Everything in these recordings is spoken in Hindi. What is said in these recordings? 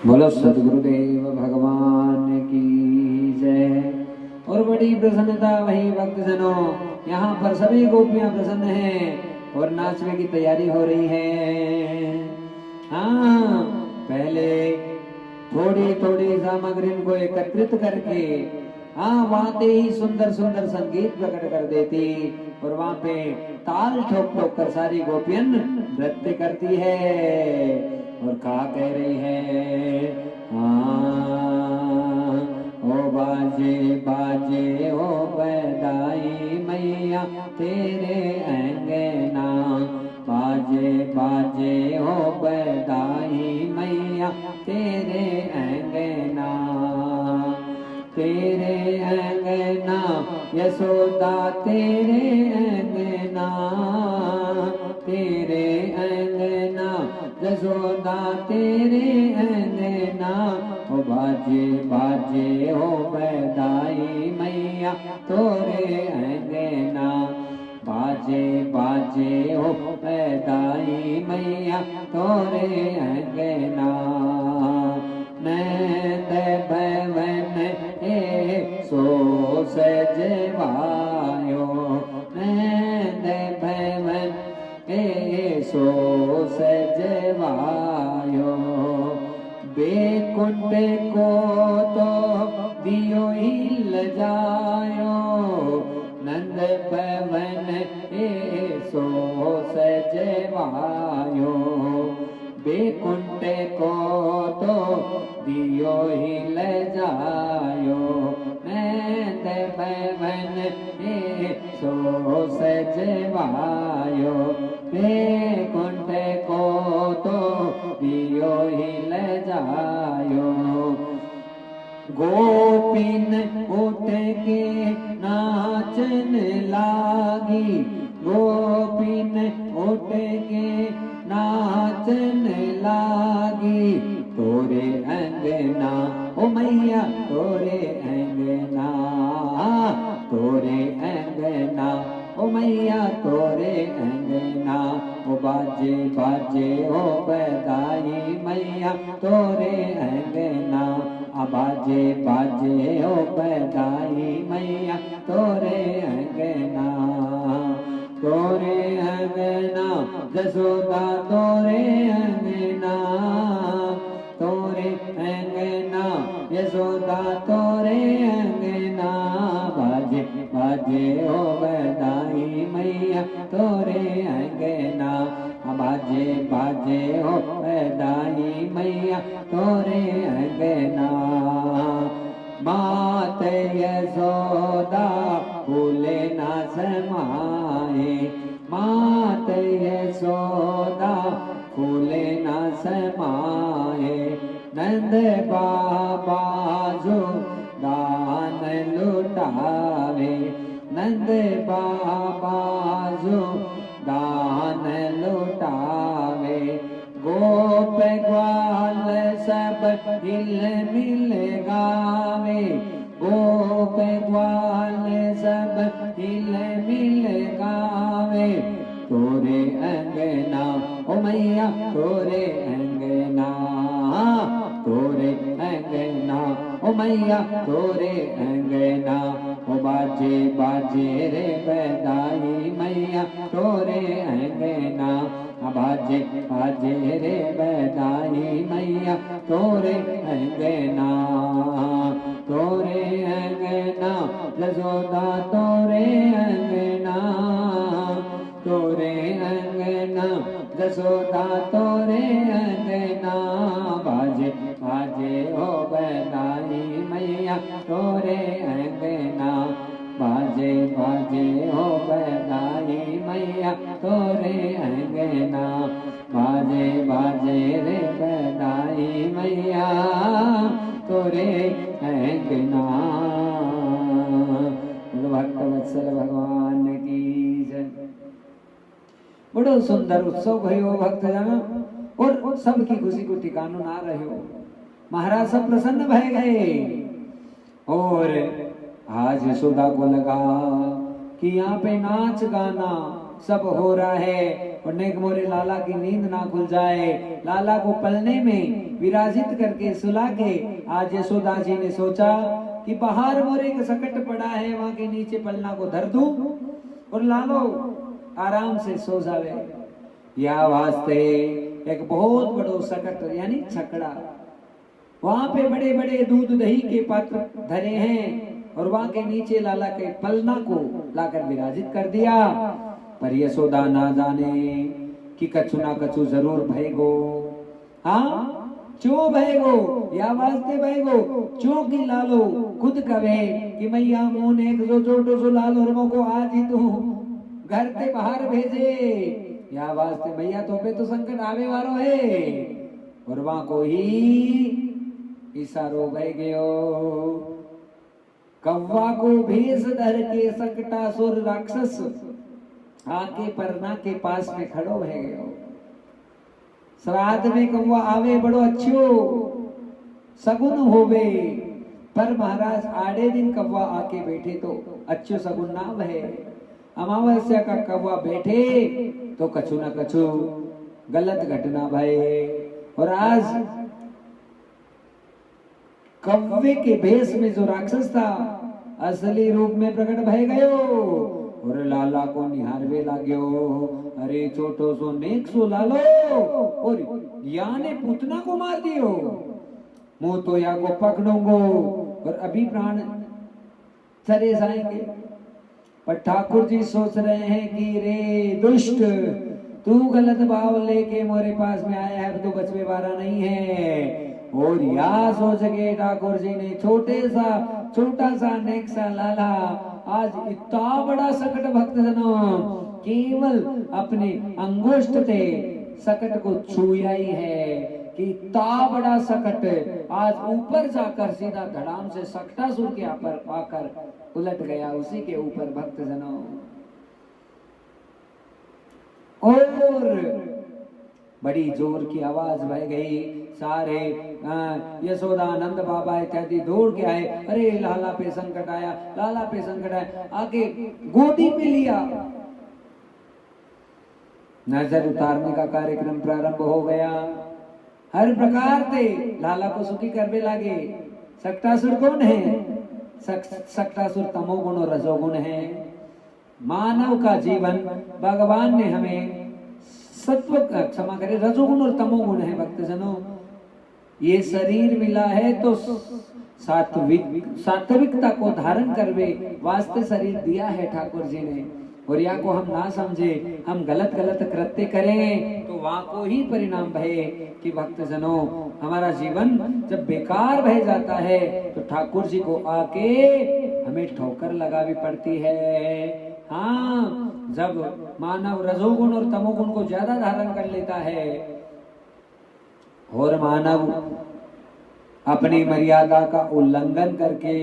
बोलो सदगुरुदेव भगवान की जय। और बड़ी प्रसन्नता वही भक्त जनों, यहाँ पर सभी गोपियां प्रसन्न हैं और नाचने की तैयारी हो रही है। हाँ, पहले थोड़ी थोड़ी सामग्री को एकत्रित करके हाँ वहां ही सुंदर सुंदर संगीत प्रकट कर देती और वहां पे ताल ठोक ठोक कर सारी गोपियन नृत्य करती है और कहा कह रही है हाँ ओ बाजे बाजे ओ बधाई मैया तेरे अंगना, बाजे बाजे ओ बधाई मैया तेरे अंगना, तेरे अंगना यशोदा तेरे अंगना, तेरे अंगना यशोदा तेरे अंगना, ओ बाजे बाजे हो बधाई मैया तोरे अंगना, बाजे बाजे हो बधाई मैया तोरे अंगना, नंद भवन सो सजवायो, नंद भवन सो सजवायो, बेकुंठ को तो दियो ही लजायो, नंद भवन सो सजवायो, बेकुंठ को तो दियो ही लजायो, नंद भवन सो सजवायो, बेकुंठ को तो दियो ही लजायो, गोपिन उठ के नाचन लागी, गोपिन उठ के नाचन लागी, तोरे अंगना ओ मैया तोरे अंगना, तोरे अंगना ओ मैया तोरे अंगना, ओ बाजे बाजे ओ बधाई मैया तोरे अंगना, बाजे बाजे ओ बधाई मैया तोरे अंगना, तोरे अंगना जसोदा तोरे अंगना, तोरे अंगना यशोदा तोरे अंगना, बाजे बाजे ओ बधाई मैया तोरे अंगना, बाजे बाजे ओ बधाई मैया तोरे अंगना, मात यशोदा फूले ना समाए, मात यशोदा फूले ना समाए, नंद बाबा जो दान लुटावे, नंद बाबा जो दान लुटावे, गोप ग्वाल सब हिल मिल गावे, गोप ग्वाल सब हिल मिल गावे, तोरे अंगना ओ मैया तोरे अंगना, तोरे अंगना ओ मैया तोरे अंगना, ओ बाजे बाजे रे बधाई मैया तोरे अंगना, बाजे बाजे रे बधाई मैया तोरे अंगना, तोरे अंगना यशोदा तोरे अंगना, तोरे अंगना यशोदा तोरे अंगना, बाजे बाजे ओ बधाई मैया तोरे अंगना, बाजे बाजे ओ बधाई मैया तोरे अंगना, बाजे बाजे रे बधाई मैया तोरे अंगना। भक्त वत्सल भगवान की जय। बड़ो सुंदर उत्सव भयो भक्तजन और सबकी खुशी को ठिकानो ना रहो, महाराज सब प्रसन्न भय गए और आज यशोदा को लगा कि यहाँ पे नाच गाना सब हो रहा है और नेक मोरे लाला की नींद ना खुल जाए। लाला को पलने में विराजित करके सुला के आज यशोदा जी ने सोचा कि बाहर मोरे का सकट पड़ा है, वहां के नीचे पलना को धर दूं और लालो आराम से सो जावे। या वास्ते एक बहुत बड़ो सकट यानी छकड़ा, वहां पे बड़े बड़े दूध दही के पात्र धरे हैं और वहां के नीचे लाला के पलना को लाकर विराजित कर दिया। पर यशोदा ना जाने कि कछु ना कछु जरूर भयगो। हाँ क्यों भयगो, या वास्ते भयगो क्योंकि लालो खुद कहे कि मैया मोन एक जो छोटो सो लालो रमो को आज ही तू घर से बाहर भेजे। या वास्ते मैया तो पे तो संकट आवे वारो है और वहां को ही इशारो बह गयो। कौवा को भेष धर के सकटासुर राक्षस आके परना के पास में खड़ो रह गयो। श्राद्ध में कौवा आवे बड़ो अच्छो सगुन होवे, पर महाराज आड़े दिन कौवा आके बैठे तो अच्छो सगुन ना वहे। अमावस्या का कौवा बैठे तो कछु ना कछु गलत घटना भये। और आज कौवे के भेष में जो राक्षस था असली रूप में प्रकट भय गयो और लाला को निहारवे लाग्यो। अरे छोटो सो नेक सो लालो और या ने पूतना को मार दियो, मुंह तो या को पकड़ूंगो और अभी प्राण चले जाएंगे। पर ठाकुर जी सोच रहे हैं कि रे दुष्ट, तू गलत भाव लेके मोरे पास में आया है तो बचवे वाला नहीं है। और या सोच के ठाकुर जी ने छोटा सा नेक सा लाला आज इतना बड़ा सकट भक्त जनों केवल अपने अंगुष्ठ से सकट को छुया ही है कि इतना बड़ा सकट आज ऊपर जाकर सीधा धड़ाम से सकटासुर के ऊपर आकर उलट गया, उसी के ऊपर भक्त जनों। और बड़ी जोर की आवाज बह गई। सारे यशोदा नंद बाबा इत्यादि दौड़ के आए। अरे लाला पे संकट आया, लाला पे संकट आया, आके गोदी पे लिया। नजर उतारने का कार्यक्रम प्रारंभ हो गया। हर प्रकार से लाला को सुखी करने लगे। सकटासुर कौन है? सकटासुर तमोगुण और रजोगुण है। मानव का जीवन भगवान ने हमें सत्व क्षमा करे रजोगुण और तमोगुण है भक्तजनों। ये शरीर मिला है तो सात्विकता को धारण करवे वास्ते शरीर दिया है ठाकुर जी ने। और या को हम ना समझे, हम गलत कृत्य करें तो वहां को ही परिणाम भय कि भक्तजनों हमारा जीवन जब बेकार बह जाता है तो ठाकुर जी को आके हमें ठोकर लगावी पड़ती है। हाँ, जब मानव रजोगुण और तमोगुण को ज्यादा धारण कर लेता है और अपनी मर्यादा का उल्लंघन करके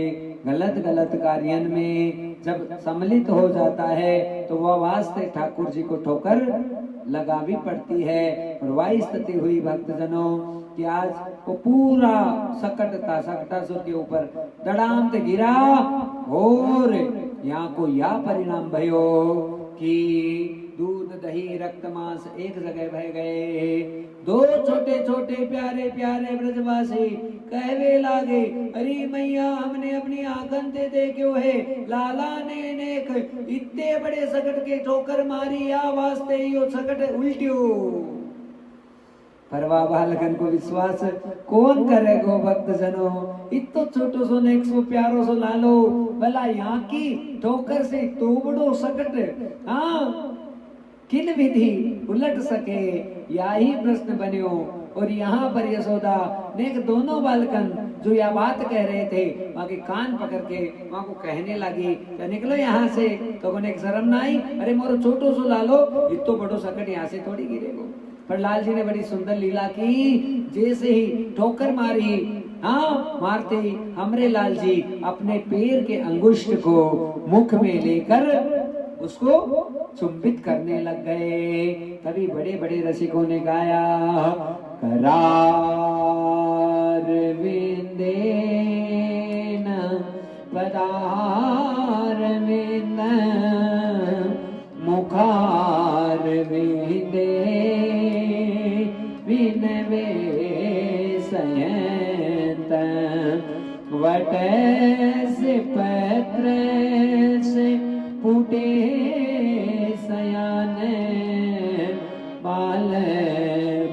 गलत कार्य में जब सम्मिलित हो जाता है तो वह वास्ते ठाकुर जी को ठोकर लगावी पड़ती है। और वही स्थिति हुई भक्तजनों कि आज वो पूरा सकटासुर के ऊपर धड़ाम से गिरा और यहाँ को या परिणाम भयो कि दूध दही रक्त मांस एक जगह बह गए। दो छोटे छोटे प्यारे प्यारे ब्रजवासी कहवे लागे, अरे मैया हमने अपनी आंखन से देखो है लाला ने नेक इतने बड़े सकट के ठोकर मारी, या वास्ते यो सकट उल्टियो। परवा बालकन को विश्वास कौन करेगो भक्तजनों। इतो छोटो सो नेक सो प्यारो सो लालो भला यहाँ की ठोकर से तो बड़ो सकट हाँ किन विधि उलट सके, यही प्रश्न बन्यो। और यहाँ पर यशोदा नेक दोनों बालकन जो यह बात कह रहे थे वहां के कान पकड़ के वहां को कहने लगी निकलो यहाँ से। तो उन्हें शर्म ना आई, अरे मोरो छोटो सो लालो इतो बड़ो सकट यहाँ से थोड़ी गिरेगो। पर लाल जी ने बड़ी सुंदर लीला की, जैसे ही ठोकर मारी हाँ मारते ही हमरे लाल जी अपने पैर के अंगुष्ठ को मुख में लेकर उसको चुंबित करने लग गए। तभी बड़े बड़े रसिकों ने गाया, करार विंदेन पदार विंद मुखार विंदेन जयंत वट से पत्र से फूटे सयान बाल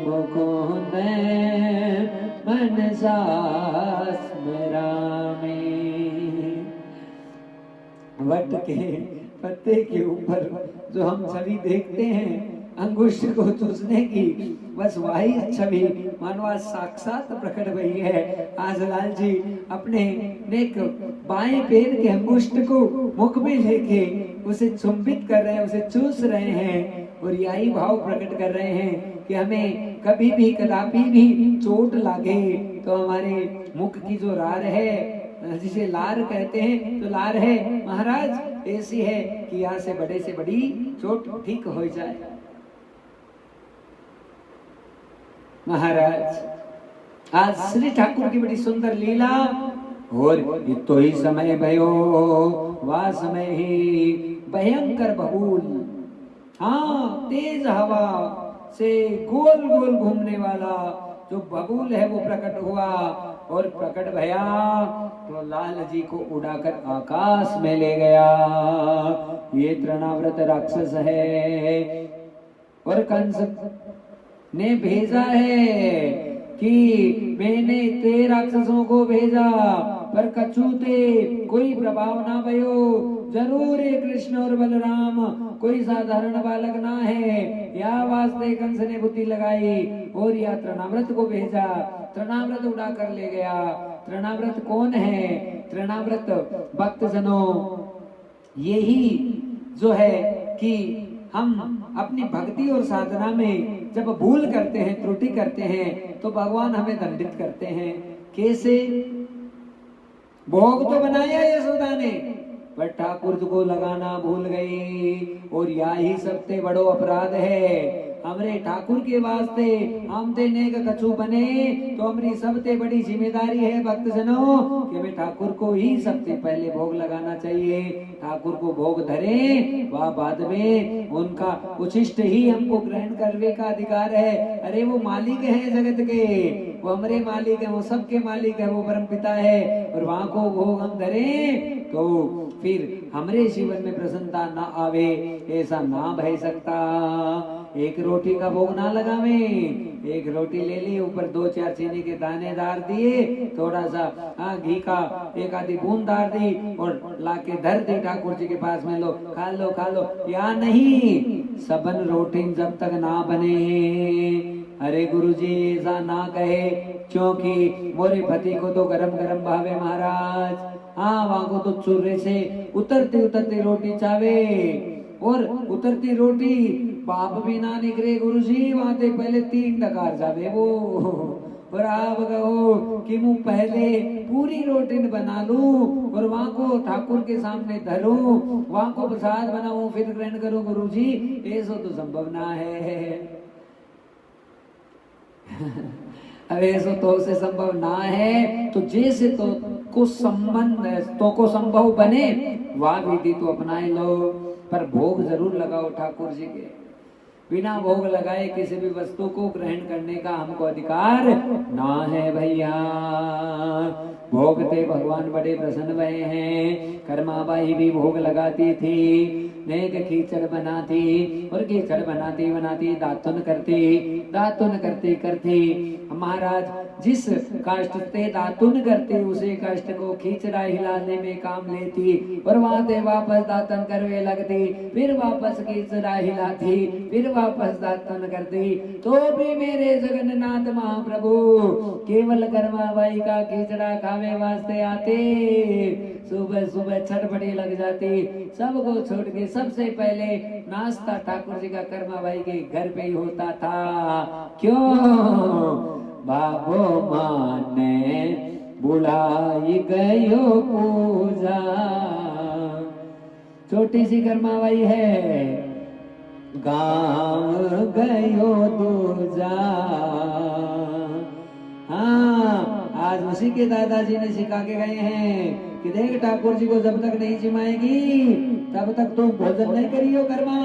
मुकुंद मनसा स्मरामि। वट के पत्ते के ऊपर जो हम छवि देखते हैं अंगुष्ठ को चूसने की, बस वही छवि मानवा साक्षात प्रकट हुई है। आज लाल जी अपने नेक बाएं पैर के अंगुष्ठ को मुख में लेके उसे चुंबित कर रहे हैं, उसे चूस रहे हैं और यही भाव प्रकट कर रहे हैं कि हमें कभी भी कदापि भी चोट लागे तो हमारे मुख की जो रार है, जिसे लार कहते हैं, तो लार है महाराज ऐसी है कि यहाँ से बड़ी चोट ठीक हो जाए। महाराज आज श्री ठाकुर की बड़ी सुंदर लीला, और तो ही समय भयो वह समय ही भयंकर बबूल, हाँ तेज हवा से गोल गोल घूमने वाला जो बबूल है वो प्रकट हुआ, और प्रकट भया तो लाल जी को उड़ाकर आकाश में ले गया। ये तृणाव्रत राक्षस है और कंस ने भेजा है कि मैंने ते राक्षसों को भेजा पर कछूते कोई प्रभाव ना भयो। जरूर ये कृष्ण और बलराम कोई साधारण बालक ना है, या वास्ते कंस ने बुद्धि लगाई और या तृणाव्रत को भेजा। तृणाव्रत उड़ा कर ले गया। तृणाव्रत कौन है? तृणाव्रत भक्त जनों यही जो है कि हम अपनी भक्ति और साधना में जब भूल करते हैं, त्रुटि करते हैं, तो भगवान हमें दंडित करते हैं। कैसे? भोग तो बनाया यशोदा ने, पर ठाकुर को लगाना भूल गई, और यही सबसे बड़ो अपराध है। हमरे ठाकुर के वास्ते हम ते नेक कछु बने तो हमारी सबसे बड़ी जिम्मेदारी है भक्त जनों कि हमें ठाकुर को ही सबसे पहले भोग लगाना चाहिए। ठाकुर को भोग धरे वह बाद में उनका उचिष्ट ही हमको ग्रहण करने का अधिकार है। अरे वो मालिक है जगत के, वो हमारे मालिक है, वो सबके मालिक है, वो परम पिता है, और वहां को भोग हम धरे तो फिर हमारे जीवन में प्रसन्नता ना आवे, ऐसा ना भय सकता। एक रोटी का भोग ना लगावे, एक रोटी ले ली, ऊपर 2-4 चीनी के दाने डाल दिए, थोड़ा सा घी का एक आधी बूंद डाल दी और लाके धर दी ठाकुर जी के पास में, लो खा लो खा लो। या नहीं, सबन रोटी जब तक ना बने, अरे गुरुजी ऐसा ना कहे, क्योंकि मोरे पति को तो गरम गरम भावे महाराज। हाँ, वहां को तो चूल्हे से उतरती उतरती रोटी चावे, और उतरती रोटी बाप भी ना निकले गुरुजी, वहां ते पहले 3 डकार जावे वो। और आप कहो कि मैं पहले पूरी रोटी बना लूं और वहां को ठाकुर के सामने धरूं, वहां को प्रसाद बनाऊं, फिर ग्रहण करूं गुरुजी, ऐसा तो संभव ना है। अब ऐसा तो से संभव ना है, तो जैसे तो को संबंध तो को संभव बने वह विधि तो अपनाए लो, पर भोग जरूर लगाओ ठाकुर जी के। बिना भोग लगाए किसी भी वस्तु को ग्रहण करने का हमको अधिकार ना है भैया। भोगते भगवान बड़े प्रसन्न हुए हैं। कर्माबाई भी भोग लगाती थी, नेक कीचड़ बनाती, और कीचड़ बनाती बनाती दातुन करती महाराज जिस काष्ठ से दातुन करती उसे काष्ठ को खींचड़ा हिलाने में काम लेती, और वहां से वापस दातन करवे लगती, फिर वापस खींचड़ा हिलाती, फिर वापस दातन करती। तो भी मेरे जगन्नाथ महाप्रभु केवल कर्माबाई का खींचड़ा खावे वास्ते आते। सुबह सुबह छटपटी लग जाती, सबको छोड़ के सबसे पहले नाश्ता ठाकुर जी का कर्माबाई के घर पे ही होता था। क्यों? बाबो माने बुलाई गयो पूजा। छोटी सी कर्माबाई है, गांव गयो दूजा। हाँ, आज उसी के दादाजी ने सिखा के गए हैं कि देख ठाकुर जी को जब तक नहीं जिमाएगी तब तक तुम भोजन नहीं करियो कर्मा,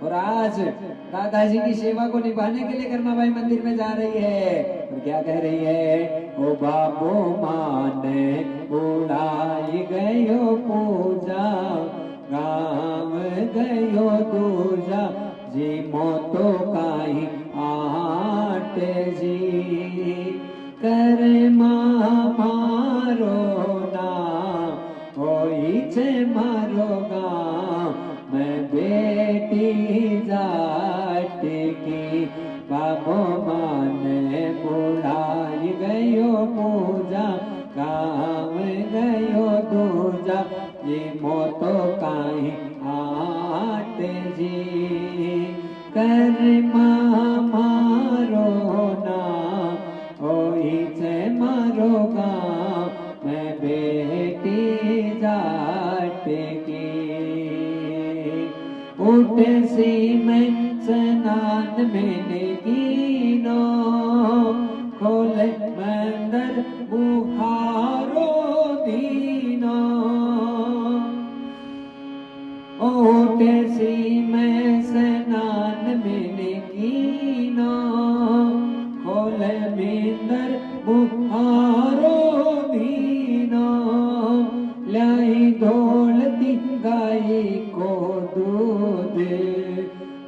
और आज दादाजी की सेवा को निभाने के लिए कर्माबाई मंदिर में जा रही है और क्या कह रही है, ओ बाबो माने उड़ाई गयो पूजा गाँव गयो दूजा जी मोतो काई आटे जी कर मारो ना होई छे मारो गाँव मैं बेटी जाट की बाबो माने बुढ़ाई गयो पूजा गाँव गयो दूजा ये मोतो काई आट जी कर मारो ना होई छे मारो गाँव मैं बेटी जाट की उठे सी मैं स्नान में कीनो खोले मंदर बुहारो दीनो उठे सी मैं स्नान में कीनो खोले मंदर बुहारो दीनो लाई दौलती गाय को दूध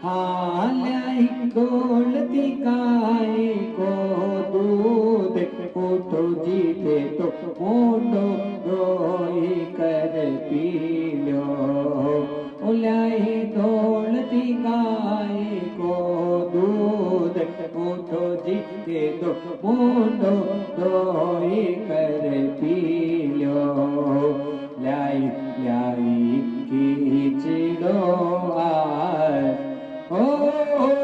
हाँ लाई दौलती गाय को दूध उठो जीते तो मोटो रोई कर पी लो लाई दौलती गाय को दूध उठो जीते तो मोटो रोई कर पी लो लाई लाई खींचो आज ओ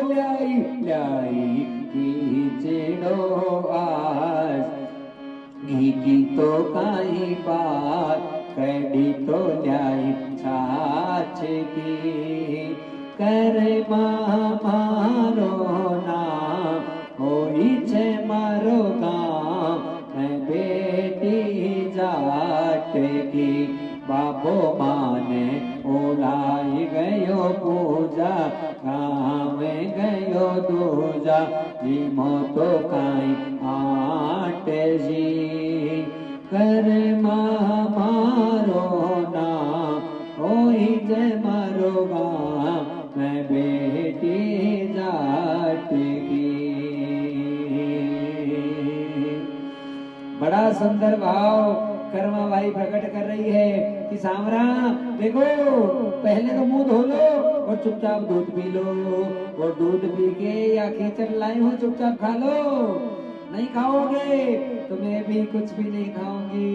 लाई लाई खींचो आज की तो काई बात कड़ी तो लाई छाछ की कर मारो ना होई छे मारो गाँव मैं बेटी जाट की बाबो माने उड़ाई गयो पूजा गाँव गयो दूजा जी मोतो काई आट जी कर मारो ना होई जय मारो गाँव मैं बेटी जाट की। बड़ा सुंदर भाव कर्माबाई प्रकट कर रही है कि सामरा देखो पहले तो मुंह धो लो और चुपचाप दूध पी लो और दूध पी के या खींचड़ लाई हो चुपचाप खा लो नहीं खाओगे तो मैं भी कुछ भी नहीं खाऊंगी।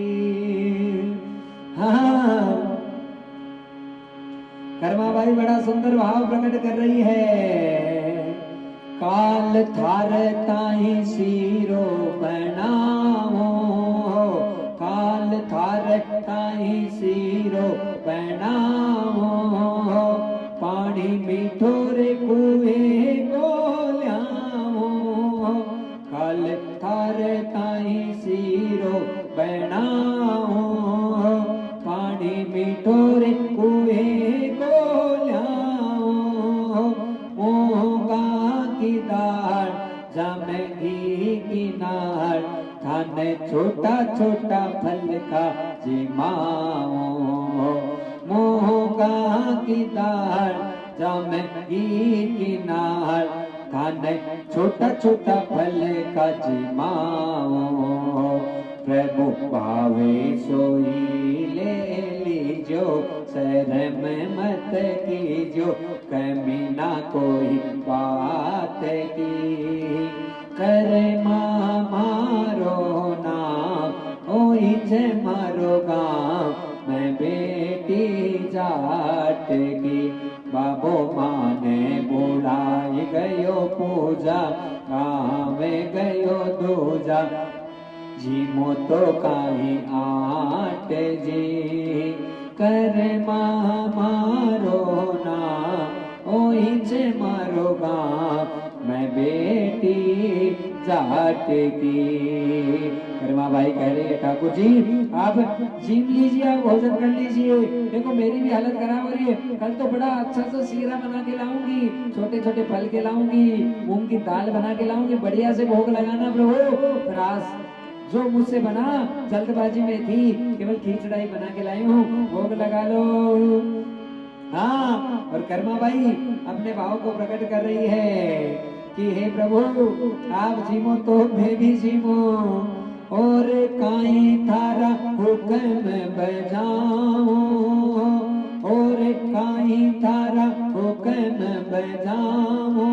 हाँ कर्माबाई बड़ा सुंदर भाव प्रकट कर रही है काल थार ताई सीरो बनाओ काल थार ताई सीरो बनाओ पानी मीठो रे कुए को ल्याओ काल थार ताई सीरो बनाओ पानी मीठो रे कुए को ल्याओ मोगा की दाल जामेगी की नाल थाने छोटा छोटा फल का जिमाओ मोगा की दाल जामेगी की नाल थाने छोटा छोटा फल का जिमाओ प्रभु पावे सोई ले लीजो शर्म मत कीजो कमी ना कोई बात की कर मारो ना ओई जय मारो गाँव मैं बेटी जाट की बाबो माने बुढ़ाई गयो पूजा गाँव गयो दूजा जी मोतो काई आट जी कर मारो ना ओई जे मारो गाँव मैं बेटी जाट की। कर्मा बाई कह रही है ठाकुर जी आप जीम लीजिए, आप भोजन कर लीजिए, देखो मेरी भी हालत खराब हो रही है, कल तो बड़ा अच्छा सा सीरा बना के लाऊंगी, छोटे छोटे फल के लाऊंगी, मूंग की दाल बना के लाऊंगी, बढ़िया से भोग लगाना प्रभु। पर आज जो मुझसे बना जल्दबाजी में थी, केवल खिचड़ा ही बना के लाई हूँ, भोग लगा लो। हाँ, और कर्मा बाई अपने भाव को प्रकट कर रही है कि हे प्रभु आप जीमो तो मैं भी जीमो, और काई थारा हुक्म बजाऊं, और काई थारा हुक्म बजाऊं,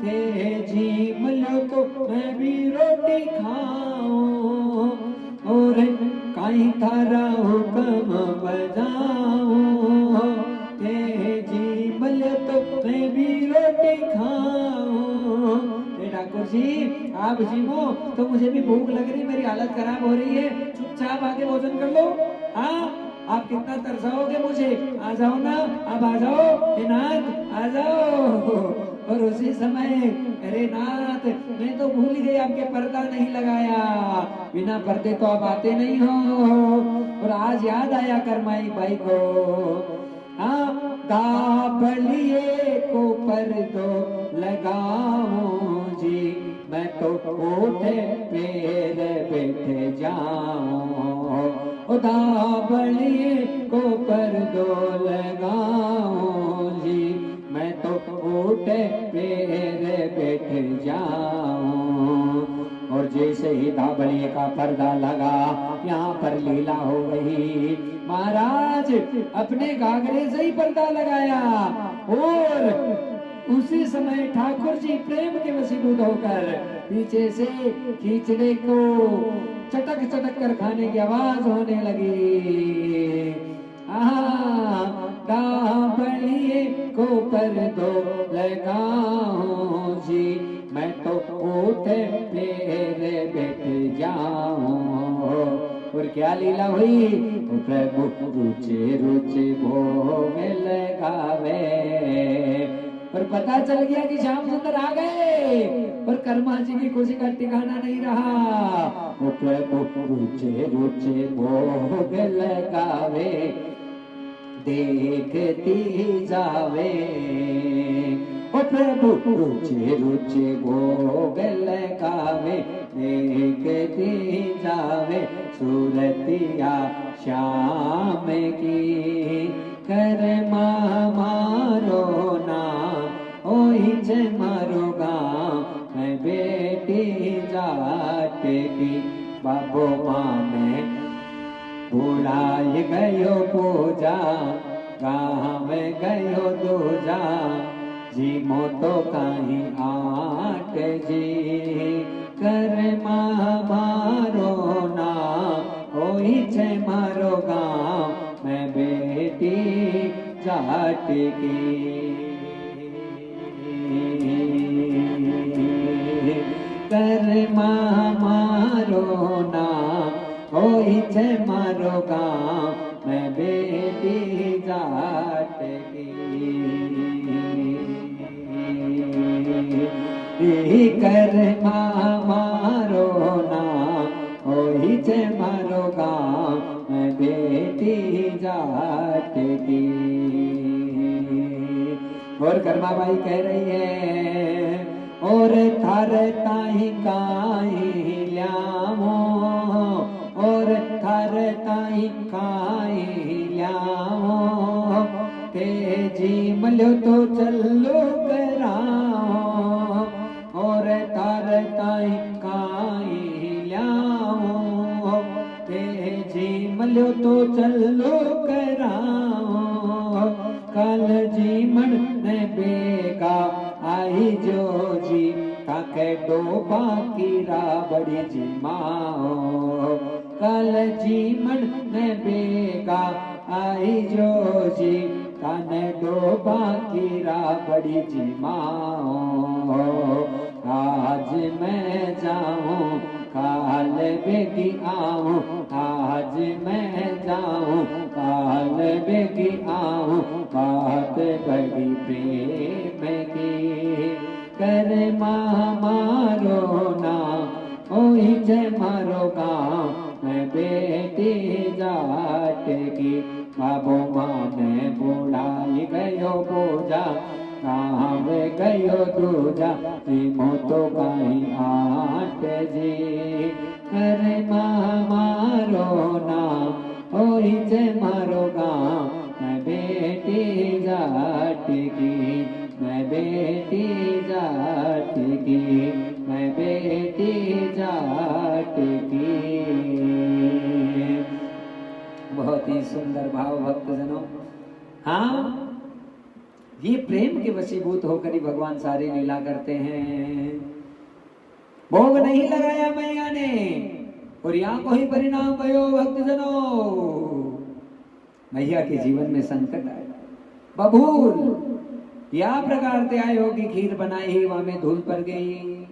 के जीम लो तो मैं भी रोटी खाऊं, और काई थारा हुक्म बजाऊं, के जीम लो तो मैं भी रोटी खाऊं। ठाकुर जी आप जीवो तो मुझे भी भूख लग रही, मेरी हालत खराब हो रही है, चुपचाप आके भोजन कर लो। हाँ आप कितना तरसाओगे मुझे, आ जाओ ना, अब आ जाओ नाथ आ जाओ। और उसी समय अरे नाथ मैं तो भूल गई आपके पर्दा नहीं लगाया, बिना पर्दे तो आप आते नहीं हो, और आज याद आया कर्माई बाई को। हाँ दाबलिए को पर्दो लगाऊं जी, मैं तो उठे पैर बैठ जाऊं, दाबलिए को पर्दो लगाऊं जी, मैं तो उठे पैर बैठ जाऊं। और जैसे ही दाबलिए का पर्दा लगा यहाँ पर लीला हो गई, महाराज अपने घाघरे से ही पर्दा लगाया, और उसी समय ठाकुर जी प्रेम के वशीभूत होकर पीछे से खींचने को चटक चटक कर खाने की आवाज होने लगी। दाबलिए को पर्दो लगाऊं जी, मैं तो उठे पैर बैठ जाऊं। और क्या लीला हुई, प्रभु रुचे रुचे भोग लगावे, और पता चल गया कि श्याम सुंदर आ गए, और कर्मा जी की खुशी का ठिकाना नहीं रहा। प्रभु रुचे रुचे भोग लगावे, देखती जावे, ओ प्रभु रुचे रुचे भोग लगावे, देखती जावे, सूरतिया श्याम की, कर्मा मारो ना ओही जे मारो गाँव, मैं बेटी जाट की बाबो माने बुलाए गयो पूजा, गाँव गयो दूजा, जीमो तो कहीं आट जी, कर्मा मारो ना ओही छे मारो गाँव, मैं बेटी जाट की, कर्मा मारो ना ओही छे मारो गाँव, मैं बेटी जाट की, कर्मा मारो ना ओही छे मारो गाँव, मैं बेटी जाट की। और कर्मा बाई कह रही है, और थार ताही काई ल्यामो, और थार ताई काई ल्यामो, तेजी मलो तो चलो कराओ, और थार ताई काई ल्यामो, तेजी मलो तो चलो कराओ, कल जी मन ने बेगा आई जो जी, ताके डोबा की राबड़ी जी माओ, कल जी मन ने बेगा आई जो जी, ताने डोबा की राबड़ी जी माओ, आज मैं जाऊं काल बेगी आऊं, आज मैं जाऊं काल बेगी आऊं, बात बड़ी प्रेम की, कर्मा मारो ना ओही जय मारो गाँव मैं बेटी जाट की। बाबू माने बुढ़ाई गयो पूजा गाँव गयो दूजा मो तो कहीं आट जी। अरे मारो नाम ओही जे मारो गाँव मैं बेटी जाट की। मैं बेटी जाट की। मैं बेटी जाट की। बहुत ही सुंदर भाव भक्तजनों। हाँ, ये प्रेम के वशीभूत होकर ही भगवान सारी लीला करते हैं। भोग नहीं लगाया मैया ने और यहाँ को ही परिणाम भयो भक्तजनों। मैया के जीवन में संकट आया बबूल या प्रकार से आयो कि खीर बनाई वहां में धूल पड़ गई।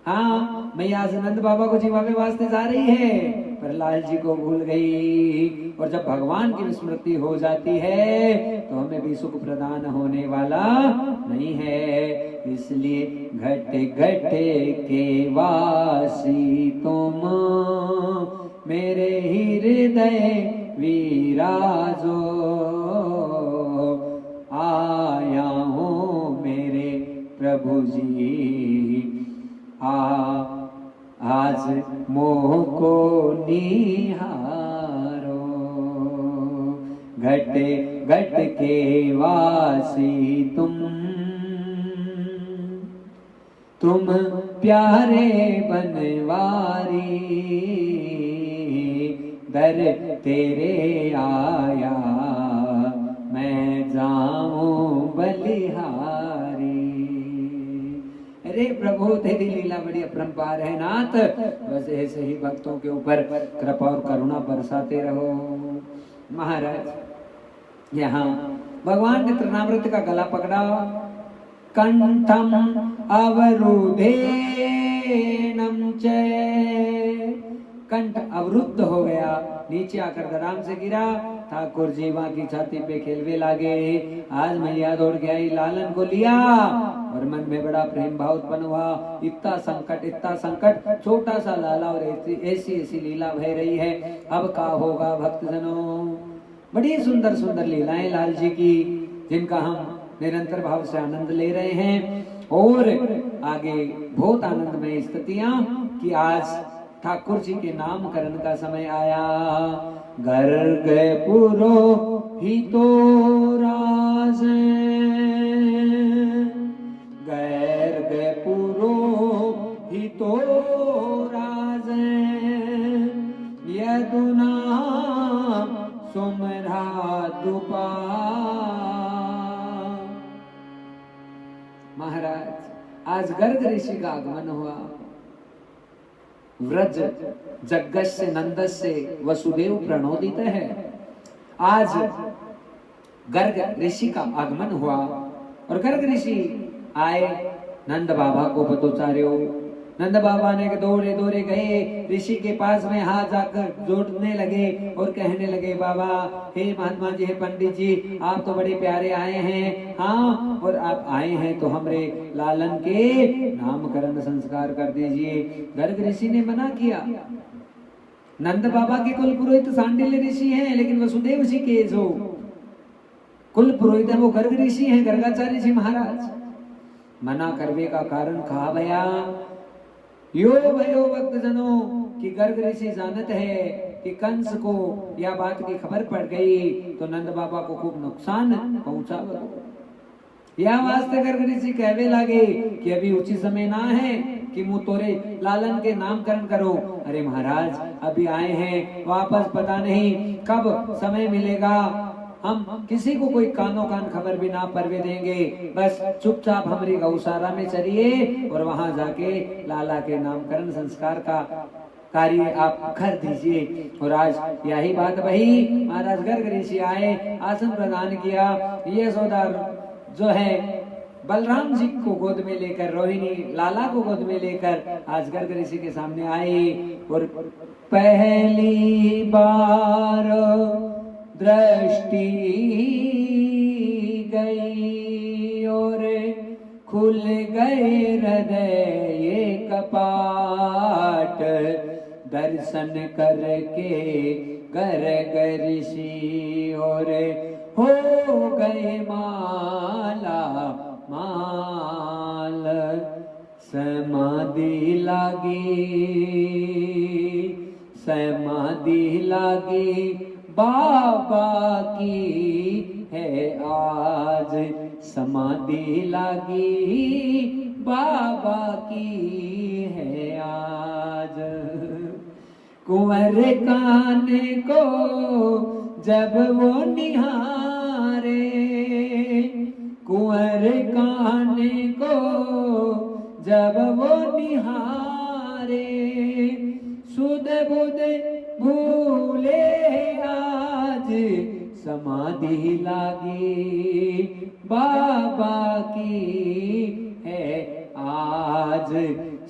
हाँ, मैया से नंद बाबा को जीवावे वास्ते जा रही है पर लाल जी को भूल गई। और जब भगवान की स्मृति हो जाती है तो हमें भी सुख प्रदान होने वाला नहीं है। इसलिए घट घट के वासी तुम मेरे हृदय विराजो। आया हूँ मेरे प्रभु जी आज मोह को निहारो। घट घट के वासी तुम प्यारे बनवारी। दर तेरे आया मैं जाऊं बलिहारी। अरे प्रभु तेरी लीला बड़ी अपरंपार है नाथ। बस ऐसे ही भक्तों के ऊपर कृपा और करुणा बरसाते रहो। महाराज यहाँ भगवान ने तृणामृत का गला पकड़ा। कंठम अवरुधेनम च, कंठ अवरुद्ध हो गया, नीचे आकर धराम से गिरा। ठाकुर जी वहां की छाती पे खेलवे लागे। आज मैया दौड़ के आई, लालन को लिया और मन में बड़ा प्रेम भाव उत्पन्न हुआ। इतना संकट, छोटा सा लाला और ऐसी ऐसी लीला बह रही है। अब का होगा भक्तजनों। बड़ी सुंदर सुंदर लीलाएं लाल जी की, जिनका हम निरंतर भाव से आनंद ले रहे हैं। और आगे बहुत आनंदमय स्थितियां कि आज ठाकुर जी के नामकरण का समय आया। गर्ग पुरोहितो राजे, गर्ग पुरोहितो राजे, यदुना सुमरा दुपा। महाराज आज गर्ग ऋषि का आगमन हुआ। व्रज जगस्य नंदस्य वसुदेव प्रणोदित है। आज गर्ग ऋषि का आगमन हुआ और गर्ग ऋषि आए, नंद बाबा को पतोचार्यो। नंद बाबा ने दौड़े दौड़े गए ऋषि के पास में, हाथ जाकर जोड़ने लगे और कहने लगे, बाबा हे महात्मा जी, हे पंडित जी, आप तो बड़े प्यारे आए हैं। हाँ, और आप आए हैं तो हमरे लालन के नामकरण संस्कार कर दीजिए। गर्ग ऋषि ने मना किया। नंद बाबा के कुल पुरोहित सांडिल्य ऋषि हैं, लेकिन वसुदेव जी के जो कुल पुरोहित है वो गर्ग ऋषि हैं, गर्गाचार्य जी महाराज। मना करवे का कारण कहा भया यो भयो भक्तजनों कि गर्ग ऋषि जानत है कि कंस को यह बात की खबर पड़ गई तो नंद बाबा को खूब नुकसान पहुंचा। यह वास्ते गर्ग ऋषि कहवे लागे कि अभी उचित समय ना है कि मुँह तोरे लालन के नामकरण करो। अरे महाराज अभी आए हैं, वापस पता नहीं कब समय मिलेगा। हम किसी को कोई कानो कान खबर भी ना परवे देंगे। बस चुपचाप हमारी गौशाला में चलिए और वहां जाके लाला के नामकरण संस्कार का कार्य आप कर दीजिए। और आज यही बात वही महाराज गर्ग ऋषि आए, आसन प्रदान किया। ये सौदार जो है बलराम जी को गोद में लेकर, रोहिणी लाला को गोद में लेकर आज गर्ग ऋषि के सामने आई। और पहली बार दृष्टि गई और खुल गए हृदय कपाट। दर्शन करके गर ऋषि और हो गए माला माल। समाधि लागी समाधि लागी बाबा की है आज। समाधि लागी बाबा की है आज। कुंवर काने को जब वो निहारे, कुंवर काने को जब वो निहारे, सुध बुध भूले आज। समाधि लागी बाबा की है आज।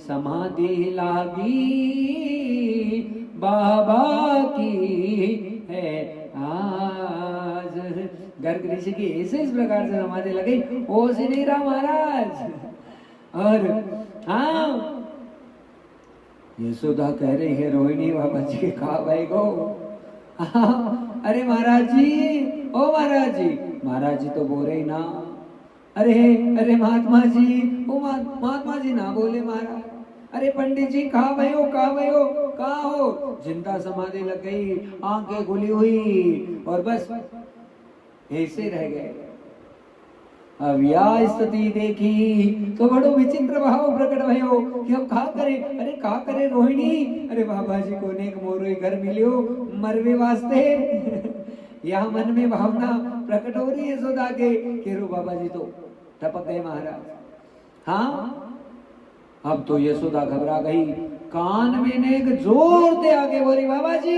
समाधि लागी बाबा की है आज। गर्ग ऋषि की ऐसे इस प्रकार से समाधि लगी, ओ से नहीं रहा महाराज। और हाँ, यशोदा कह रही है रोहिणी बाबा जी के कहा भाई को। अरे महाराज जी, ओ महाराज जी, महाराज जी तो बोले ही ना। अरे अरे महात्मा जी, ओ महात्मा जी ना बोले महाराज। अरे पंडित जी कहा भाई हो, कहा भाई हो, कहा हो। जिंदा समाधि लग गई, आंखें खुली हुई और बस ऐसे रह गए। अब यह स्थिति देखी तो बड़ो विचित्र भाव प्रकट भयो कि अब कहा करे। अरे कहा करे रोहिणी। अरे बाबा जी को नेक मोरो घर मिलियो मरवे वास्ते। यहाँ मन में भावना प्रकट हो रही है यशोदा के कि रो बाबा जी तो टपक गए महाराज। हाँ, अब तो यशोदा घबरा गई, कान में ने एक जोर से आगे बोली बाबा जी,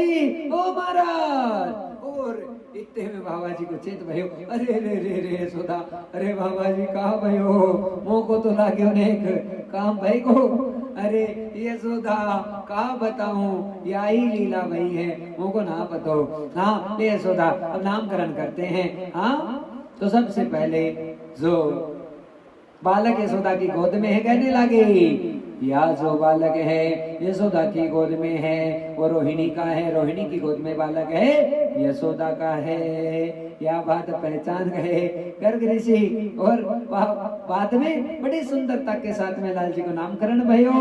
ओ महाराज। और इतने में बाबा जी को चेत भयो। अरे रे रे रे यशोदा, अरे बाबा जी कहा भयो, मोह को तो लागे एक काम भाई को। अरे यशोदा कहा बताऊं, यही लीला भई है, मोह को ना बताओ। हाँ यशोदा, अब नामकरण करते हैं। हाँ, तो सबसे पहले जो बालक यशोदा की गोद में है कहने लगे, या जो बालक है यशोदा की गोद में है वो रोहिणी का है, रोहिणी की गोद में बालक है यशोदा का है। या बात पहचान गए गर्ग ऋषि। और बाद में बड़ी सुंदरता के साथ में लाल जी को नामकरण भयो।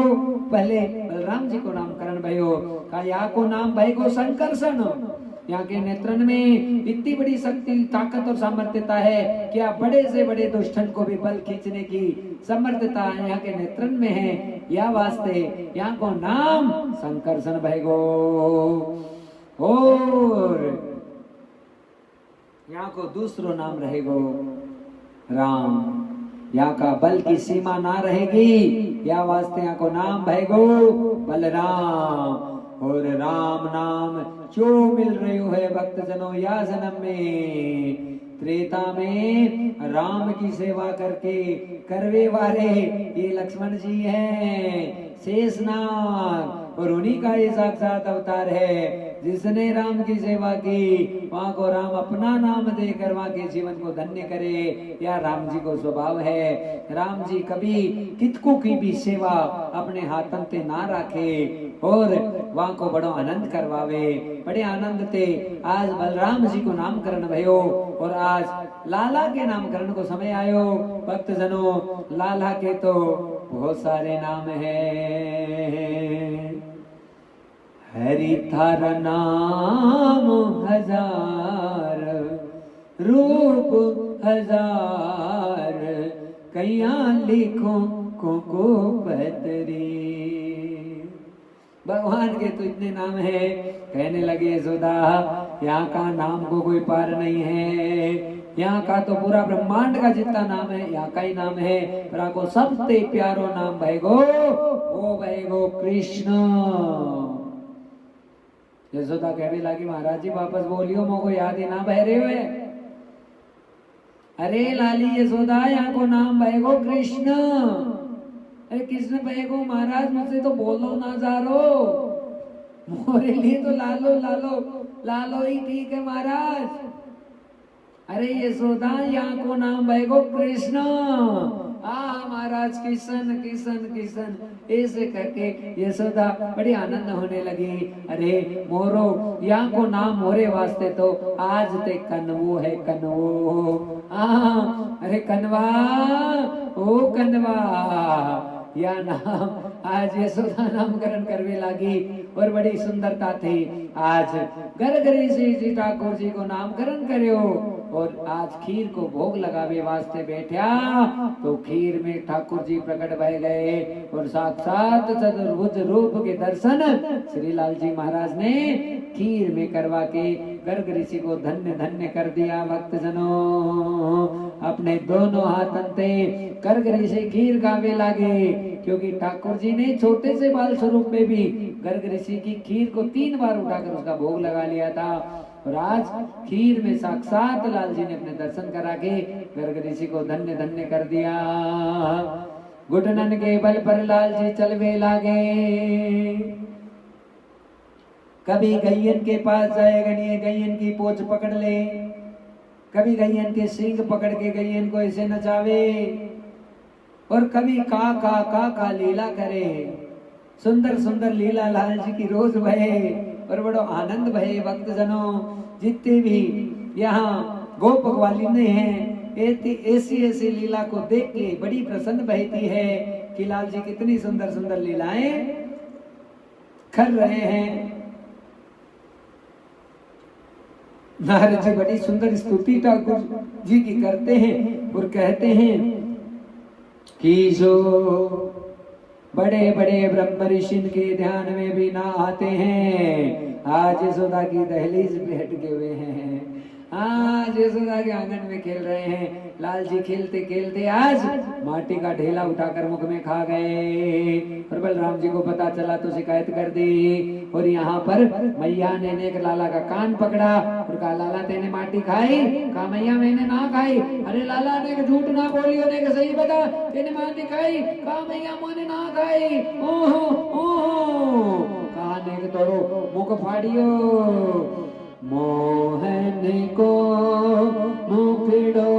पहले बलराम जी को नामकरण भयो का, या को नाम भाई को संकर्षण। यहाँ के नेत्रन में इतनी बड़ी शक्ति, ताकत और सामर्थ्यता है, क्या बड़े से बड़े दुष्टन को भी बल खींचने की सामर्थ्यता यहाँ के नेत्रन में है। या वास्ते यहाँ को नाम संकर्षण भयगो। और यहाँ को दूसरो नाम रहेगो राम। यहाँ का बल की सीमा ना रहेगी, या वास्ते यहाँ को नाम भयगो बलराम। और राम नाम क्यों मिल रही है भक्त जनों या जन्म में। त्रेता में राम की सेवा करके करवे वाले ये लक्ष्मण जी हैं, शेषनाग। और उन्हीं का ये साक्षात अवतार है। जिसने राम की सेवा की वहां को राम अपना नाम देकर वहां के जीवन को धन्य करे, या राम जी को स्वभाव है। राम जी कभी कितकों की भी सेवा अपने हाथन ते ना रखे और वहां को बड़ो आनंद करवावे। बड़े आनंद ते आज बलराम जी को नामकरण भयो। और आज लाला के नामकरण को समय आयो। भक्त जनों, लाला के तो बहुत सारे नाम हैं। हरि थार नाम हजार, रूप हजार, कैया लिखो को पतरी। भगवान के तो इतने नाम है, कहने लगे यशोदा यहाँ का नाम को कोई पार नहीं है। यहाँ का तो पूरा ब्रह्मांड का जितना नाम है यहाँ का ही नाम है, पर आपको सबसे प्यारो नाम भयगो वो भयगो कृष्ण। यशोदा कहने लगी महाराज जी वापस बोलियो, मोको याद ही ना बह रहे हुए। अरे लाली यशोदा यहाँ को नाम भयगो कृष्ण। अरे कृष्ण भयगो महाराज, मुझसे तो बोलो ना जा रो, मोरे लिए तो लालो लालो लालो ही ठीक है महाराज। अरे यशोदा यहाँ को नाम भयगो कृष्ण। महाराज किशन किशन किशन ऐसे करके यशोदा बड़ी आनंद होने लगी। अरे मोरो यहाँ को नाम मोरे वास्ते तो आज ते कनवो है कनवो। अरे कनवा ओ कनवा या नाम आज यशोदा नामकरण करने लगी और बड़ी सुंदरता थी। आज गरगरी जी ठाकुर जी को नामकरण करो और आज खीर को भोग लगावे वास्ते बैठा तो खीर में ठाकुर जी प्रकट भय गए और साक्षात चतुर्भुज रूप के दर्शन श्री लाल जी महाराज ने खीर में करवा के गर्ग ऋषि को धन्य धन्य कर दिया। भक्त जनों अपने दोनों हाथ अंते गर्ग ऋषि खीर गावे लागे क्योंकि ठाकुर जी ने छोटे से बाल स्वरूप में भी गर्ग ऋषि की खीर को 3 बार उठाकर उसका भोग लगा लिया था और आज खीर में साक्षात लाल जी ने अपने दर्शन करा के गर्ग ऋषि को धन्य धन्य कर दिया। घुटनन के बल पर लाल जी चलवे लागे। कभी गैयन के पास जाए गणिए गैयन की पोछ पकड़ ले, कभी गैयन के सींग पकड़ के गैयन को ऐसे नचावे और कभी का लीला करे। सुंदर सुंदर लीला लाल जी की रोज भये और बड़ो आनंद भये। भक्त जनों जितने भी यहाँ गोप ग्वालिने हैं ऐसी ऐसी लीला को देख के बड़ी प्रसन्न बहती है कि लाल जी कितनी सुंदर सुंदर लीलाएं कर रहे हैं। नारद जी बड़ी सुंदर स्तुति ठाकुर जी की करते हैं और कहते हैं कि जो बड़े बड़े ब्रह्म ऋषि के ध्यान में भी ना आते हैं आज यशोदा की दहलीज पे हटके हुए हैं। आज यशोदा के आंगन में खेल रहे हैं। लाल जी खेलते खेलते आज माटी का ढेला उठाकर मुख में खा गए और बलराम जी को पता चला तो शिकायत कर दी और यहाँ पर मैया ने एक लाला का कान पकड़ा और कहा लाला तेने माटी खाई? कहा मैया मैंने ना खाई। अरे लाला ने झूठ ना बोलियो ने सही बता तेने माटी खाई? कहा मैया मैंने ना खाई। ओहो ओहो कहा ने तो मुख फाड़ियो। मोहन को मुखड़ो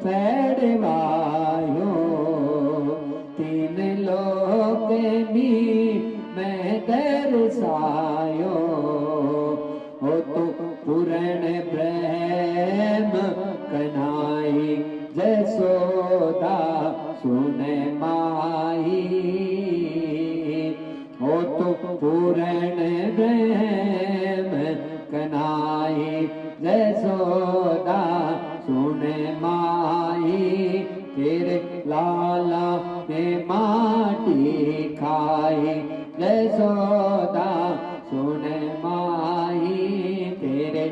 पैड़वायो 3 लोक में दर्शायो हो तो पूर्ण प्रेम कन्हाई जसोदा सुन माही हो तो पूर्ण प्रेम कन्हाई जसोदा सुन माही तेरे लाला ने माटी खाई जसोदा सुन माही तेरे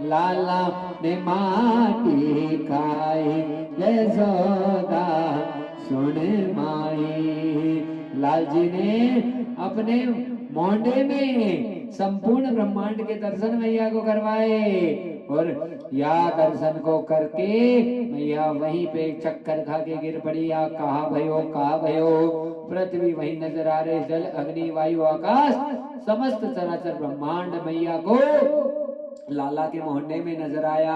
लाला ने माटी खाई जसोदा सुन माही। लाल जी ने अपने मोंडे में संपूर्ण ब्रह्मांड के दर्शन मैया को करवाए और या दर्शन को करके मैया वहीं पे चक्कर खा के गिर पड़ी। या कहा भयो पृथ्वी वहीं नजर आ रहे जल अग्नि वायु आकाश समस्त चराचर ब्रह्मांड मैया को लाला के मोहल्ले में नजर आया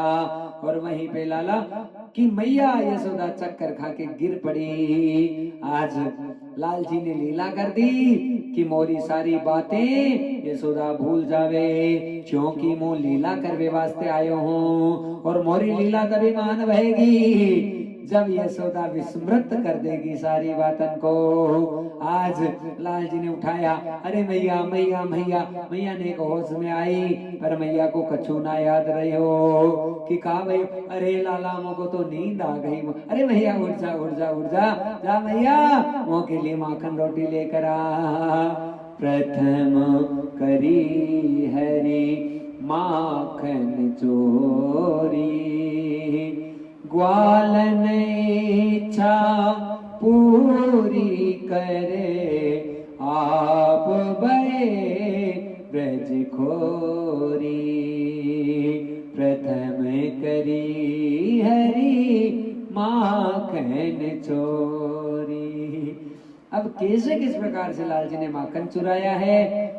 और वहीं पे लाला कि मैया यशोदा चक्कर खा के गिर पड़ी। आज लाल जी ने लीला कर दी कि मोरी सारी बातें यशोदा भूल जावे क्योंकि मो लीला करवे वास्ते आयो हूँ और मोरी लीला तभी मान बहेगी जब यशोदा विस्मृत कर देगी सारी बातन को। आज लाल जी ने उठाया। अरे मैया मैया मैया मैया ने एक होश में आई पर मैया को कछु ना याद रहे हो कि कहा भाई अरे लाला मोको तो नींद आ गई। अरे मैया उठ जा उठ जा उठ जा जा मैया मो के लिए माखन रोटी लेकर आ। प्रथम करी हरी माखन चोरी ग्वालन इच्छा पूरी करे आप भये ब्रज खोरी। प्रथम करी हरि माखन चोरी। अब कैसे किस प्रकार से लाल जी ने माखन चुराया है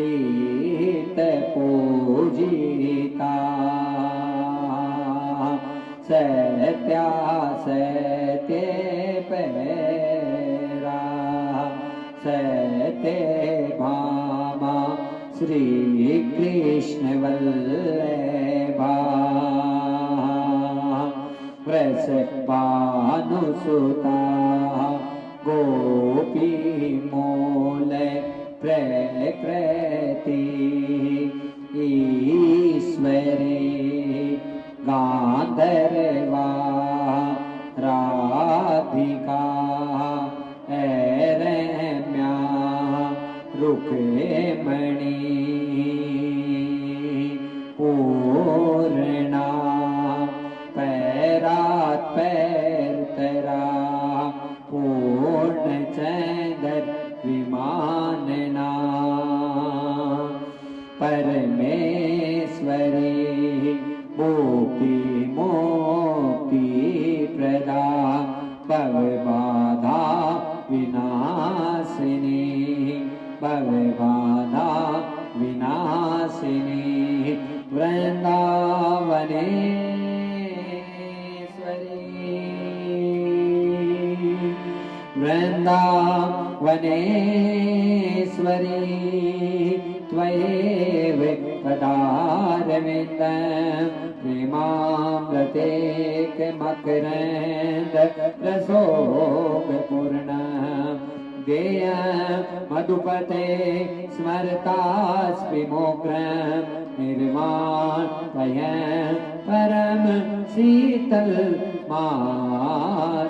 पंडित पूजिता सत्य पैरा सत्य भामा श्री कृष्ण वल्लभा व्रस भानुसुता गोपी मूल प्रकृति ईश्वरी गांधर्वा राधिका रम्या रुक्मिणी पूर्णा पैरात पैर तेरा पूर्णचंद्र विमानना परमेश्वरी मुक्ति मोक्ति प्रदा भवबाधा विनाशिनी भवबाधा विनाशिनी वृंदावनेश्वरी त्वयैव पदारविन्दं प्रेमामृतेकमकरन्द रसोपपूर्णं गेयं मधुपते स्मरतास्विमोग्रं निर्वाणमयं परम शीतल माश्रयामि।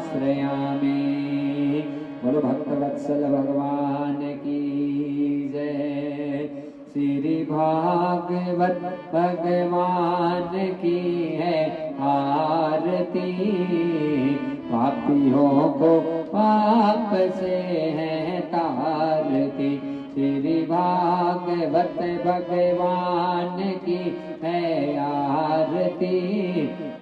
बोलो भक्तवत्सल भगवान की जय। श्री भागवत भगवान की है आरती पापियों को पाप से है तारती। श्री भागवत भगवान की है आरती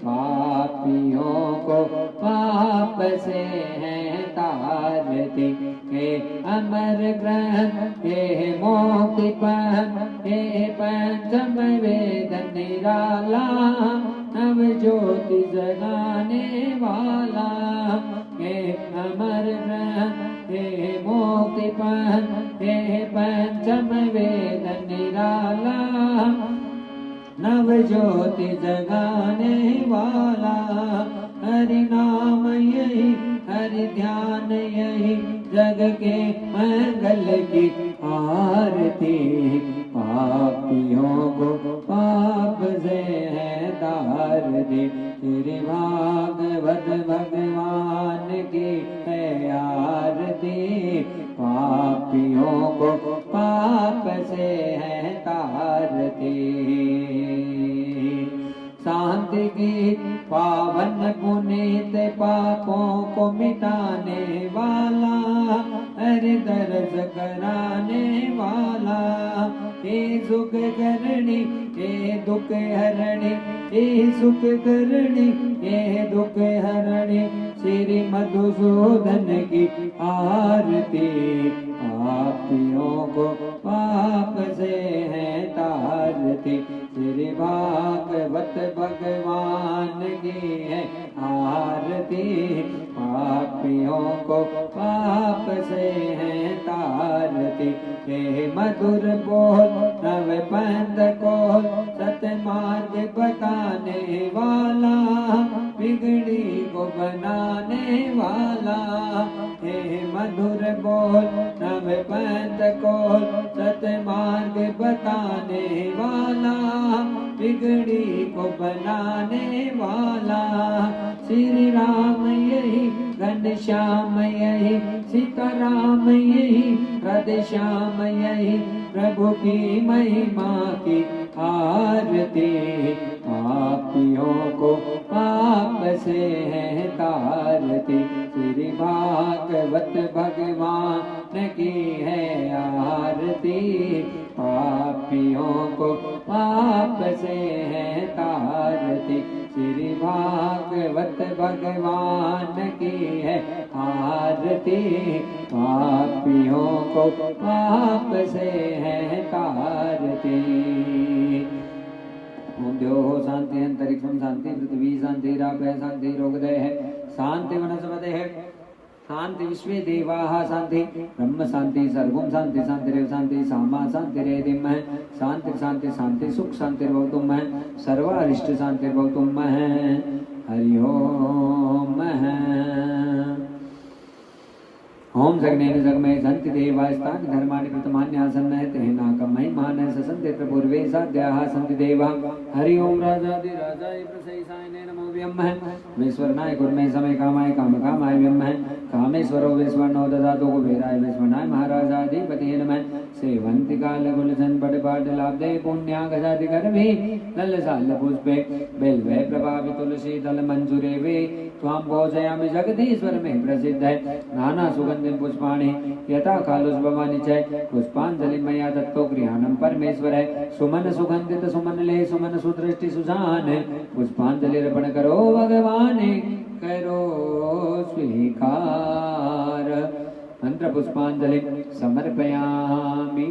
पापियों को पाप से है तारती। हे अमर ग्रंथ हे मोक्ति पथ हे पंचम वेद निराला नव ज्योति जगाने वाला। हे अमर ग्रंथ हे मोक्ति पथ हे पंचम वेद निराला नव ज्योति जगाने वाला। हरि नाम यही हरि ध्यान यही जग के मंगल की आरती पापियों को पाप से है तारती। श्री भागवत भगवान की है आरती पापियों को पाप से है तारती। शांति गीत पावन पुनीत पापों को मिटाने वाला हरि दर्श कराने वाला। हे सुख करणी हे दुख हरणी हे सुख करणी हे दुख हरणी श्री मधुसूदन की आरती पापियों को पाप से है तारती। श्री भागवत भगवान की है आरती पापियों को पाप से है तारती। हे मधुर बोल नव पंथ को सतमार्ग बताने वाला बिगड़ी को बनाने वाला। हे मधुर बोल नव पंथ को सतमार्ग बताने वाला बिगड़ी को बनाने वाला। श्री राम यही घनश्याम यही सीताराम यही राधेश्याम यही प्रभु की महिमा की आरती पापियों को पाप से है तारती। श्री भागवत भगवान की है आरती पापियों को पाप से है तारती। श्री भागवत भगवान की है आरती करती, पापियों को पाप से है तारती। ओम द्यो शांति अंतरिक्षम शांति पृथ्वी शांति रापः शांति रोगदय शांति वनस्पतयः शांति विश्वे देवाः शांति ब्रह्म शांति सर्वं शांति शांतिरेव शांति सामा शांतिरेधिम शांति शांति शांति सुख शांतिर्भवतुम सर्वारिष्ट शांतिर्भवतुम हरि ओम। ओम जगनेन जगमय सन्ति देवास्तानि धर्माणि प्रथमान्यासन्न तेनाकं महिमान ससन्ते पूर्वे साध्याः सन्ति देवा। हरि ओम राजाधिराजाय प्रसैसाय नमो व्योमः विश्वरनाय गुरुमे समय कामाय कामकामाय व्योमः कामेश्वरो विश्वनो ददातु कुबेराय विश्वनाय महाराजाधिपतये नमः। सेवन्ति कालकुलजन पटपाटलाब्धे पुण्यागजाति गर्भे ललसाल पुष्पे बिल्वे प्रभावि तुलसी दल मंजूरे वे त्वां भोजयामि जगदीश्वर में प्रसिद्ध है नाना सुगंधि पुष्पाणि यथा कालुष्भवानि च पुष्पांजलि मया दत्तो गृहाणं परमेश्वर है सुमन सुगंधित सुमन ले सुमन सुदृष्टि सुजान पुष्पांजलि अर्पण करो भगवान करो स्वीकार मंत्र पुष्पांजलि समर्पयामि।